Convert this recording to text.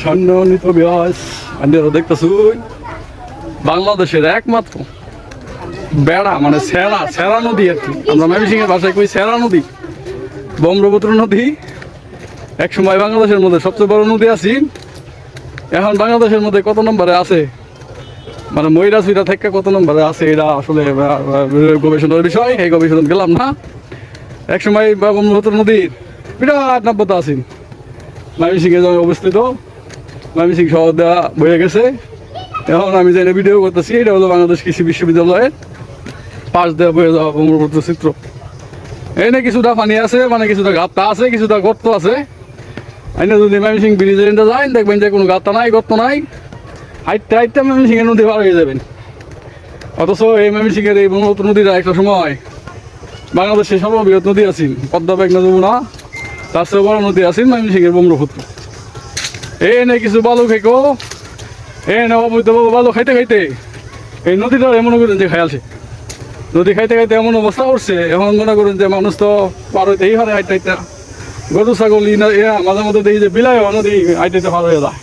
সম্মানিত বিয়াস আপনারা দেখতেছুন বাংলাদেশের একমাত্র বেড়া মানে সেরা নদী আর কি, আমরা ময়মনসিংহের ভাষায় কই সেরা নদী, ব্রহ্মপুত্র নদী। এক সময় বাংলাদেশের মধ্যে সবচেয়ে বড় নদী আছে, এখন বাংলাদেশের মধ্যে কত নম্বরে আছে মানে ময়রা সুইরা থেকে কত নম্বরে আছে এটা আসলে গবেষণার বিষয়, এই গবেষণা গেলাম না। এক সময় ব্রহ্মপুত্র নদীর বিরাট নাব্যতা আছে, ময়মনসিংহে অবস্থিত, ময়মনসিংহ শহর দেওয়া বয়ে গেছে। এখন আমি যে ভিডিও করতেছি এটা হলো বাংলাদেশ কৃষি বিশ্ববিদ্যালয়ের পাশ দেওয়া বয়ে যাওয়া ব্রহ্মপুত্র চিত্র। এনে কিছুটা পানি আছে, মানে কিছুটা গাঁতটা আছে, কিছুটা গর্ত আছে। এনে যদি ময়মনসিংহ ব্রিজের এনে যান দেখবেন যে কোনো গাঁতটা নাই, গর্ত নাই, হাইটটা হাইটটা ময়মনসিংহের নদী পার হয়ে যাবেন। অথচ এই ময়মনসিংহের এই ব্রহ্মপুত্র নদীটা একটা সময় বাংলাদেশের সর্ববৃহৎ নদী আছে, পদ্মা মেঘনা যমুনা, তার চেয়ে বড় নদী আছে ময়মনসিংহের ব্রহ্মপুত্র। এনে কিছু বালু খেকো, এনে অবৈধ বালু খাইতে খাইতে এই নদীটা এমন করেন যে খেয়ালছে, নদী খাইতে খাইতে এমন অবস্থা করছে, এখন মনে করেন যে মানুষ তো পার হইতেই পারে হাইট হাইটা, গরু ছাগল মাঝে মধ্যে দেখি যে বিলায় নদী হাইটাইতে পার হয়ে যায়।